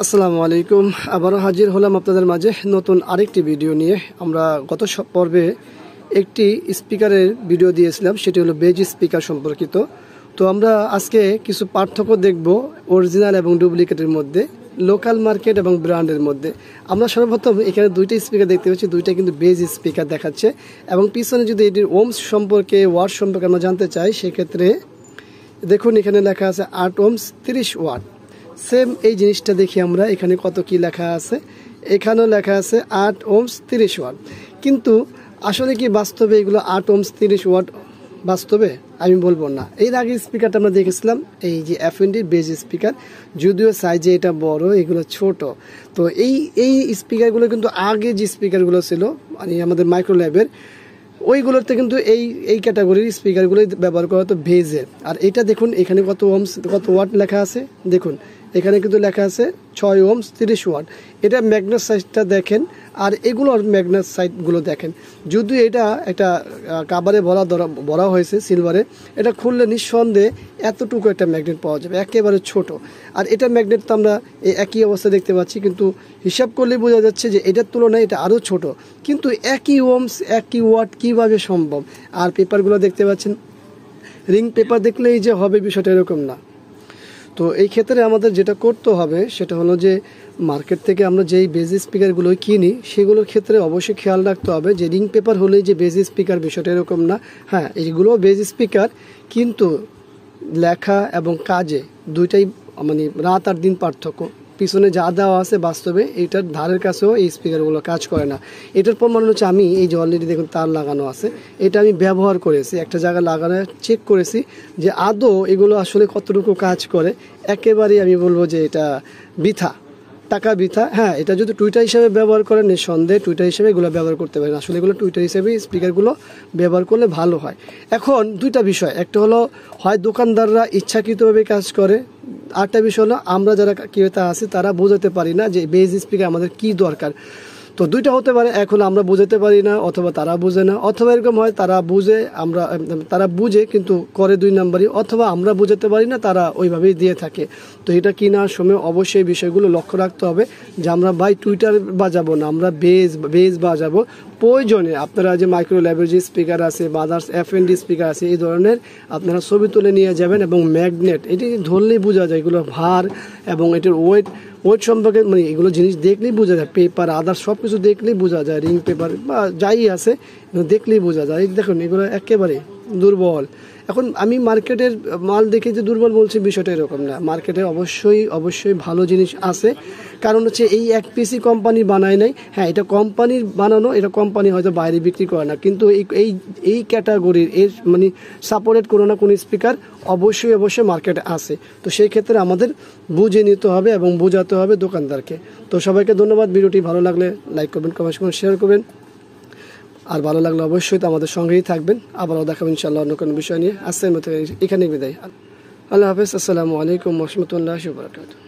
আসসালামু আলাইকুম। আবারও হাজির হলাম আপনাদের মাঝে নতুন আরেকটি ভিডিও নিয়ে। আমরা গত পর্বে একটি স্পিকারের ভিডিও দিয়েছিলাম, সেটি হলো বেজ স্পিকার সম্পর্কিত। তো আমরা আজকে কিছু পার্থক্য দেখব অরিজিনাল এবং ডুপ্লিকেটের মধ্যে, লোকাল মার্কেট এবং ব্র্যান্ডের মধ্যে। আমরা সর্বপ্রথম এখানে দুইটা স্পিকার দেখতে পাচ্ছি, দুইটা কিন্তু বেজ স্পিকার দেখাচ্ছে। এবং পিছনে যদি এটির ওমস সম্পর্কে, ওয়াট সম্পর্কে আমরা জানতে চাই, সেক্ষেত্রে দেখুন এখানে লেখা আছে 8 ওমস 30 ওয়াট। সেম এই জিনিসটা দেখি আমরা, এখানে কত কি লেখা আছে, এখানেও লেখা আছে 8 ওমস 30 ওয়াট। কিন্তু আসলে কি বাস্তবে এগুলো 8 ওমস 30 ওয়াট বাস্তবে? আমি বলবো না। এর আগে স্পিকারটা আমরা দেখেছিলাম, এই যে এফএনডির বেজ স্পিকার, যদিও সাইজে এটা বড়, এগুলো ছোট। তো এই স্পিকারগুলো কিন্তু আগে যে স্পিকারগুলো ছিল মানে আমাদের মাইক্রোল্যাবের, ওইগুলোতে কিন্তু এই ক্যাটাগরির স্পিকারগুলোই ব্যবহার করা হতো বেজের। আর এটা দেখুন এখানে কত ওমস কত ওয়াট লেখা আছে, দেখুন এখানে কিন্তু লেখা আছে 6 ওমস 30 ওয়াট। এটা ম্যাগনেট সাইজটা দেখেন, আর এগুলোর ম্যাগনেট সাইডগুলো দেখেন। যদিও এটা একটা কাবারে ভরা হয়েছে সিলভারে, এটা খুললে নিঃসন্দেহে এতটুকু একটা ম্যাগনেট পাওয়া যাবে, একেবারে ছোট। আর এটা ম্যাগনেট তো আমরা এই একই অবস্থা দেখতে পাচ্ছি, কিন্তু হিসাব করলে বোঝা যাচ্ছে যে এটার তুলনায় এটা আরও ছোট। কিন্তু একই ওমস একই ওয়াট কীভাবে সম্ভব? আর পেপারগুলো দেখতে পাচ্ছেন, রিং পেপার দেখলেই যে হবে বিষয়টা এরকম না। তো এই ক্ষেত্রে আমাদের যেটা করতে হবে সেটা হলো যে মার্কেট থেকে আমরা যেই বেজ স্পিকারগুলো কিনি সেগুলোর ক্ষেত্রে অবশ্যই খেয়াল রাখতে হবে যে রিং পেপার হলেই যে বেজ স্পিকার বিষয়টা এরকম না। হ্যাঁ, এইগুলো বেজ স্পিকার, কিন্তু লেখা এবং কাজে দুইটাই মানে রাত আর দিন পার্থক্য। পিছনে যা দেওয়া আছে বাস্তবে এটার ধারের কাছেও এই স্পিকারগুলো কাজ করে না। এটার প্রমাণ হচ্ছে আমি এই যে অলরেডি দেখুন তার লাগানো আছে, এটা আমি ব্যবহার করেছি, একটা জায়গায় লাগানো চেক করেছি যে আদৌ এগুলো আসলে কতটুকু কাজ করে। একেবারেই আমি বলবো যে এটা বৃথা, টাকা বৃথা। হ্যাঁ, এটা যদি টুইটার হিসেবে ব্যবহার করেন নিঃসন্দেহে টুইটার হিসেবে এগুলো ব্যবহার করতে পারেন। আসলে এগুলো টুইটার হিসেবে স্পিকারগুলো ব্যবহার করলে ভালো হয়। এখন দুইটা বিষয়, একটা হলো হয় দোকানদাররা ইচ্ছাকৃতভাবে কাজ করে, আরেকটা বিষয় হলো আমরা যারা ক্রেতা আছি তারা বোঝাতে পারি না যে বেজ স্পিকার আমাদের কি দরকার। তো দুইটা হতে পারে, এখন আমরা বোঝাতে পারি না, অথবা তারা বোঝে না, অথবা এরকম হয় তারা বুঝে কিন্তু করে দুই নাম্বারই, অথবা আমরা বোঝাতে পারি না, তারা ওইভাবেই দিয়ে থাকে। তো এটা কেনার সময় অবশ্যই বিষয়গুলো লক্ষ্য রাখতে হবে যে আমরা টুইটার বাজাবো না, আমরা বেজ বাজাবো। প্রয়োজনে আপনারা যে মাইক্রো ল্যাবের যে স্পিকার আছে বা আদার্স এফএনডি স্পিকার আছে, এই ধরনের আপনারা ছবি তুলে নিয়ে যাবেন। এবং ম্যাগনেট এটি ধরলেই বোঝা যায় এগুলো ভার, এবং এটির ওয়েট সম্পর্কে মানে এগুলো জিনিস দেখলেই বোঝা যায়। পেপার আদার্স সব কিছু দেখলেই বোঝা যায়, রিং পেপার বা যাই আছে দেখলেই বোঝা যায়। দেখুন এগুলো একেবারে দুর্বল। এখন আমি মার্কেটের মাল দেখে যে দুর্বল বলছি বিষয়টা এরকম না, মার্কেটে অবশ্যই ভালো জিনিস আছে। কারণ হচ্ছে এই এক পিসি কোম্পানি বানায় নাই। হ্যাঁ, এটা কোম্পানির বানানো, এটা কোম্পানি হয়তো বাইরে বিক্রি করে না, কিন্তু এই ক্যাটাগরির এর মানে সাপোর্টেড কোনো না কোনো স্পিকার অবশ্যই মার্কেটে আছে। তো সেই ক্ষেত্রে আমাদের বুঝে নিতে হবে এবং বোঝাতে হবে দোকানদারকে। তো সবাইকে ধন্যবাদ। ভিডিওটি ভালো লাগলে লাইক করবেন, কমেন্ট করবেন, শেয়ার করবেন। আর ভালো লাগলে অবশ্যই তো আমাদের সঙ্গেই থাকবেন। আবারও দেখাবেন ইনশাআল্লাহ অন্য কোনো বিষয় নিয়ে। আজকের মতো এখানেই বিদায়। আল্লাহ হাফেজ। আসসালামু আলাইকুম ওয়া রাহমাতুল্লাহি ওয়া বারাকাতুহু।